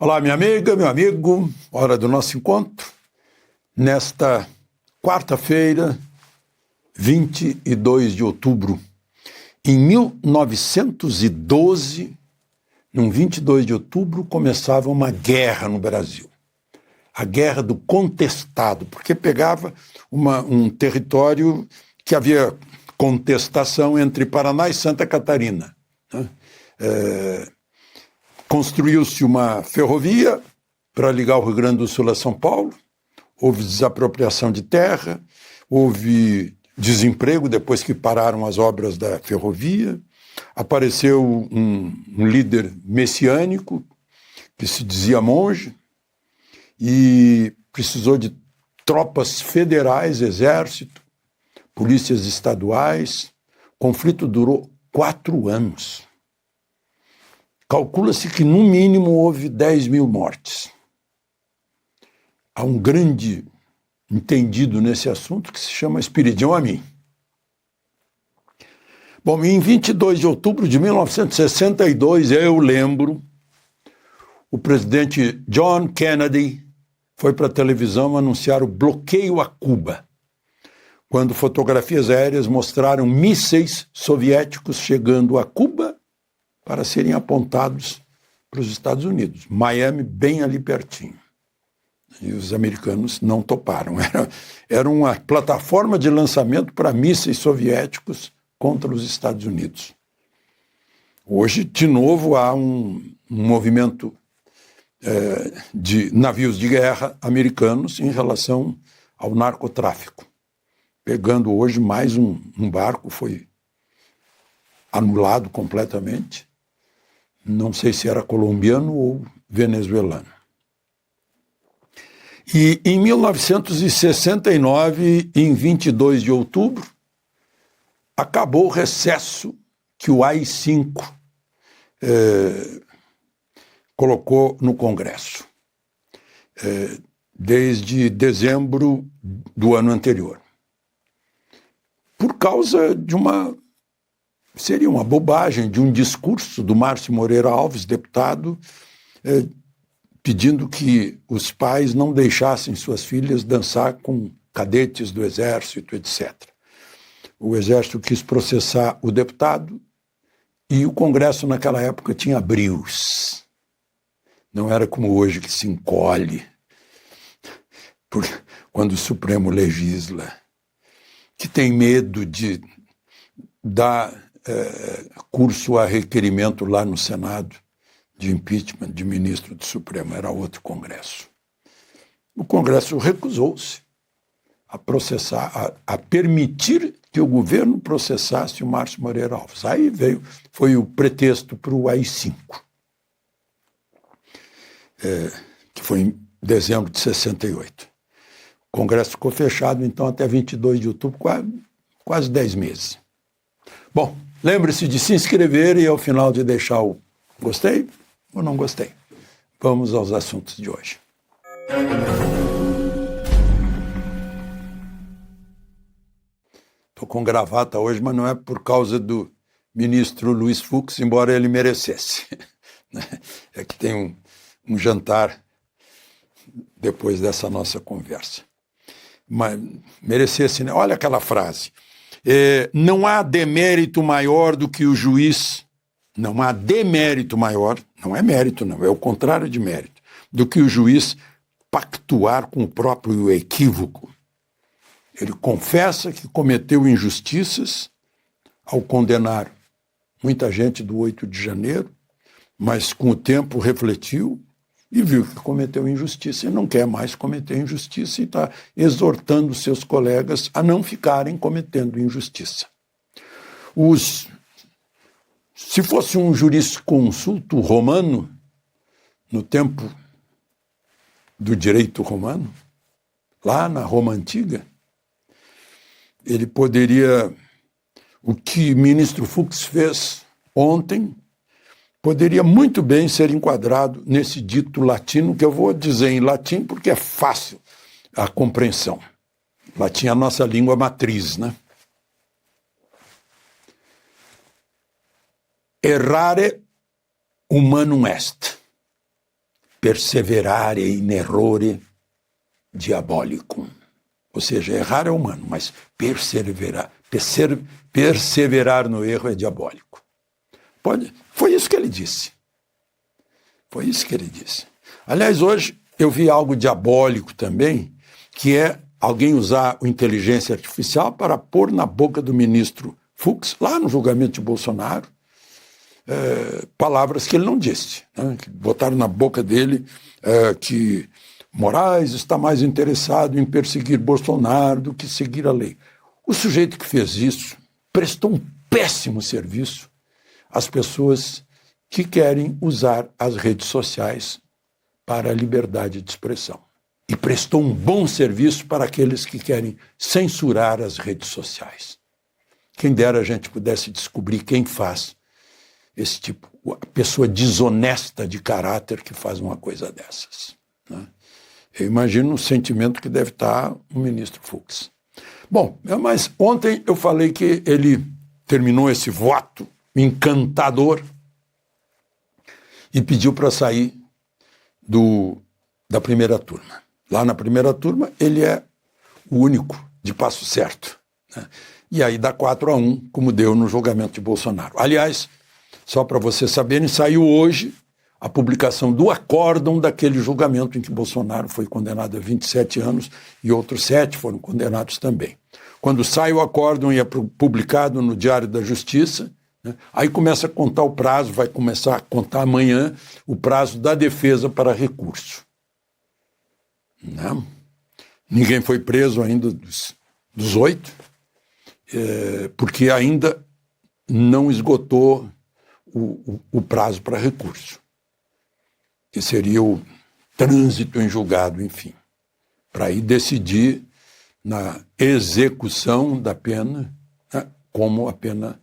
Olá, minha amiga, meu amigo, hora do nosso encontro. Nesta quarta-feira, 22 de outubro, em 1912, num 22 de outubro, começava uma guerra no Brasil. A Guerra do Contestado, porque pegava um território que havia contestação entre Paraná e Santa Catarina, né? Construiu-se uma ferrovia para ligar o Rio Grande do Sul a São Paulo, houve desapropriação de terra, houve desemprego depois que pararam as obras da ferrovia, apareceu um líder messiânico que se dizia monge e precisou de tropas federais, exército, polícias estaduais. O conflito durou 4 anos. Calcula-se que, no mínimo, houve 10 mil mortes. Há um grande entendido nesse assunto que se chama Espiridião Amin. Bom, em 22 de outubro de 1962, eu lembro, o presidente John Kennedy foi para a televisão anunciar o bloqueio a Cuba, quando fotografias aéreas mostraram mísseis soviéticos chegando a Cuba para serem apontados para os Estados Unidos. Miami, bem ali pertinho. E os americanos não toparam. Era uma plataforma de lançamento para mísseis soviéticos contra os Estados Unidos. Hoje, de novo, há um movimento de navios de guerra americanos em relação ao narcotráfico. Pegando hoje mais um barco, foi anulado completamente. Não sei se era colombiano ou venezuelano. E em 1969, em 22 de outubro, acabou o recesso que o AI-5 colocou no Congresso, desde dezembro do ano anterior. Por causa de seria uma bobagem, de um discurso do Márcio Moreira Alves, deputado, pedindo que os pais não deixassem suas filhas dançar com cadetes do Exército, etc. O Exército quis processar o deputado e o Congresso naquela época tinha brios. Não era como hoje que se encolhe quando o Supremo legisla, que tem medo de dar curso a requerimento lá no Senado de impeachment de ministro do Supremo. Era outro Congresso. O Congresso recusou-se a processar, a permitir que o governo processasse o Márcio Moreira Alves. Aí foi o pretexto para o AI-5, que foi em dezembro de 68. O Congresso ficou fechado, então, até 22 de outubro, quase 10 meses. Bom, lembre-se de se inscrever e, ao final, de deixar o gostei ou não gostei. Vamos aos assuntos de hoje. Estou com gravata hoje, mas não é por causa do ministro Luiz Fux, embora ele merecesse. É que tem um jantar depois dessa nossa conversa. Mas merecesse, né? Olha aquela frase. Não há demérito maior do que o juiz, não há demérito maior, não é mérito não, é o contrário de mérito, do que o juiz pactuar com o próprio equívoco. Ele confessa que cometeu injustiças ao condenar muita gente do 8 de janeiro, mas com o tempo refletiu e viu que cometeu injustiça e não quer mais cometer injustiça e está exortando seus colegas a não ficarem cometendo injustiça. Se fosse um jurisconsulto romano, no tempo do direito romano, lá na Roma Antiga, ele poderia, o que o ministro Fux fez ontem, poderia muito bem ser enquadrado nesse dito latino, que eu vou dizer em latim porque é fácil a compreensão. Latim é a nossa língua matriz, né? Errare humanum est. perseverare in errore diabolicum. Ou seja, errar é humano, mas perseverar no erro é diabólico. Foi isso que ele disse. Foi isso que ele disse. Aliás, hoje eu vi algo diabólico também, que é alguém usar a inteligência artificial para pôr na boca do ministro Fux, lá no julgamento de Bolsonaro, palavras que ele não disse, né? Que botaram na boca dele que Moraes está mais interessado em perseguir Bolsonaro do que seguir a lei. O sujeito que fez isso prestou um péssimo serviço às pessoas que querem usar as redes sociais para a liberdade de expressão. E prestou um bom serviço para aqueles que querem censurar as redes sociais. Quem dera a gente pudesse descobrir quem faz esse tipo, a pessoa desonesta de caráter que faz uma coisa dessas, né? Eu imagino o sentimento que deve estar o ministro Fux. Bom, mas ontem eu falei que ele terminou esse voto encantador e pediu para sair da primeira turma. Lá na primeira turma, ele é o único de passo certo, né? E aí dá 4-1, como deu no julgamento de Bolsonaro. Aliás, só para vocês saberem, saiu hoje a publicação do acórdão daquele julgamento em que Bolsonaro foi condenado a 27 anos e outros 7 foram condenados também. Quando sai o acórdão e é publicado no Diário da Justiça, né, aí começa a contar o prazo, vai começar a contar amanhã o prazo da defesa para recurso. Não. Ninguém foi preso ainda dos 8, porque ainda não esgotou o prazo para recurso, que seria o trânsito em julgado, enfim, para aí decidir na execução da pena, né, como a pena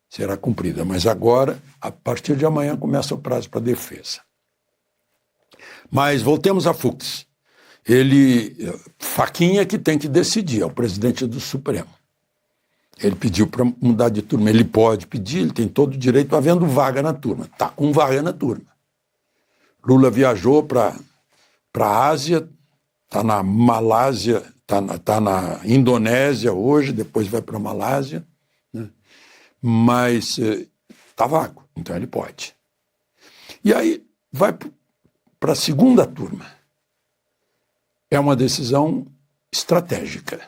será cumprida. Mas agora, a partir de amanhã, começa o prazo para defesa. Mas voltemos a Fux. Fachin é que tem que decidir, é o presidente do Supremo. Ele pediu para mudar de turma. Ele pode pedir, ele tem todo o direito, havendo vaga na turma. Está com vaga na turma. Lula viajou para a Ásia, está na Malásia, está na Indonésia hoje, depois vai para a Malásia, né? Mas está vago, então ele pode. E aí vai para a segunda turma. É uma decisão estratégica.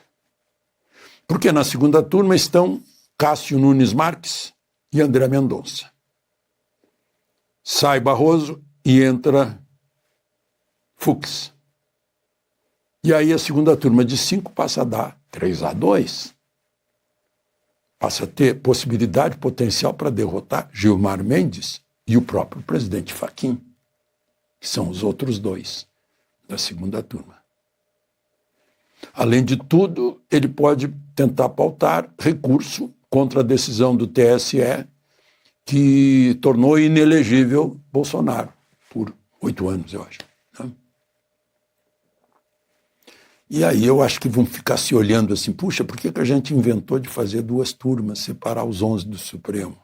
Porque na segunda turma estão Cássio Nunes Marques e André Mendonça. Sai Barroso e entra Fux. E aí a segunda turma de 5 passa a dar 3-2. Passa a ter possibilidade potencial para derrotar Gilmar Mendes e o próprio presidente Fachin, que são os outros 2 da segunda turma. Além de tudo, ele pode tentar pautar recurso contra a decisão do TSE que tornou inelegível Bolsonaro por 8 anos, eu acho, né? E aí eu acho que vão ficar se olhando assim, puxa, por que a gente inventou de fazer 2 turmas, separar os 11 do Supremo?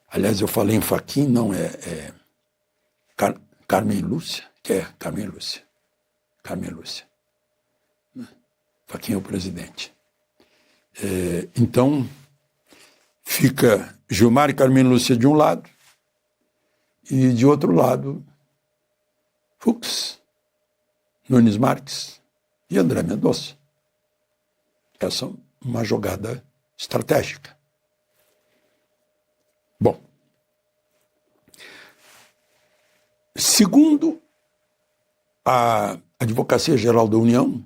Aliás, eu falei em Fachin, não, Carmen Lúcia, que é Carmen Lúcia. Carmen Lúcia. Fachin é o presidente. Então, fica Gilmar e Carmen Lúcia de um lado e de outro lado Fux, Nunes Marques e André Mendonça. Essa é uma jogada estratégica. Bom, segundo a Advocacia Geral da União,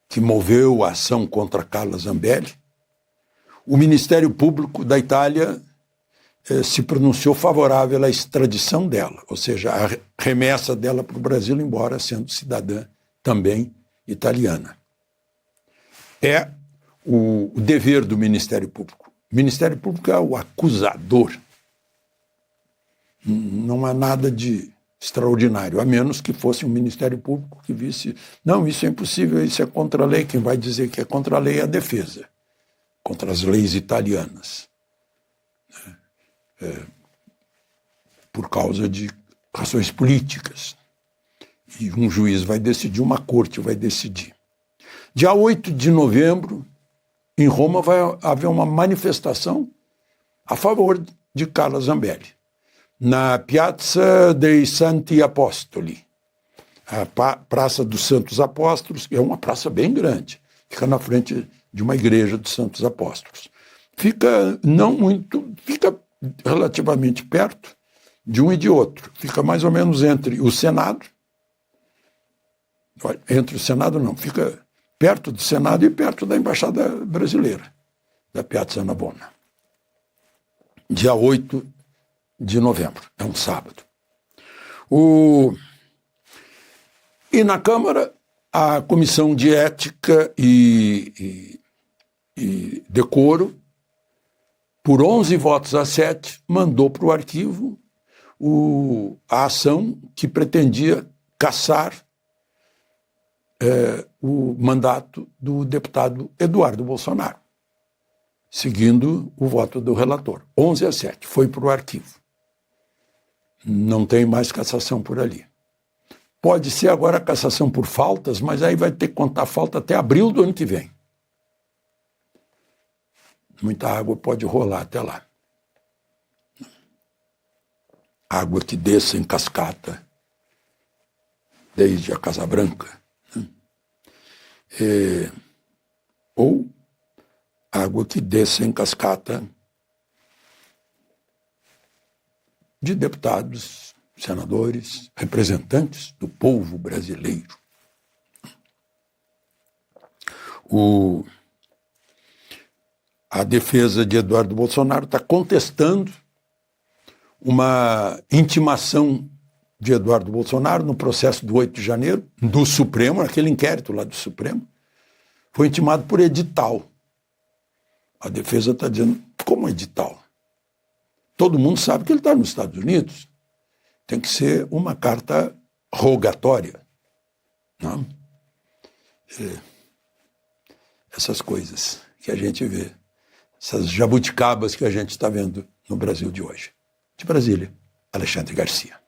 que moveu a ação contra Carla Zambelli, o Ministério Público da Itália se pronunciou favorável à extradição dela, ou seja, a remessa dela para o Brasil, embora sendo cidadã também italiana. É o dever do Ministério Público. O Ministério Público é o acusador. Não há nada de extraordinário, a menos que fosse um Ministério Público que visse, não, isso é impossível, isso é contra a lei, quem vai dizer que é contra a lei é a defesa, contra as leis italianas. por causa de razões políticas. E um juiz vai decidir, uma corte vai decidir. Dia 8 de novembro, em Roma, vai haver uma manifestação a favor de Carla Zambelli, na Piazza dei Santi Apostoli, a Praça dos Santos Apóstolos, que é uma praça bem grande, fica na frente de uma igreja dos Santos Apóstolos. Fica relativamente perto de um e de outro. Fica mais ou menos entre o Senado, fica perto do Senado e perto da Embaixada Brasileira, da Piazza Navona. Dia 8 de novembro, é um sábado. E na Câmara, a Comissão de Ética e Decoro, por 11 votos a 7, mandou para o arquivo a ação que pretendia cassar o mandato do deputado Eduardo Bolsonaro, seguindo o voto do relator. 11 a 7, foi para o arquivo. Não tem mais cassação por ali. Pode ser agora cassação por faltas, mas aí vai ter que contar falta até abril do ano que vem. Muita água pode rolar até lá. Água que desça em cascata, desde a Casa Branca. Ou água que desça em cascata de deputados, senadores, representantes do povo brasileiro. A defesa de Eduardo Bolsonaro está contestando uma intimação de Eduardo Bolsonaro no processo do 8 de janeiro, do Supremo, naquele inquérito lá do Supremo, foi intimado por edital. A defesa está dizendo, como edital? Todo mundo sabe que ele está nos Estados Unidos. Tem que ser uma carta rogatória. Não? Essas coisas que a gente vê, essas jabuticabas que a gente está vendo no Brasil de hoje. De Brasília, Alexandre Garcia.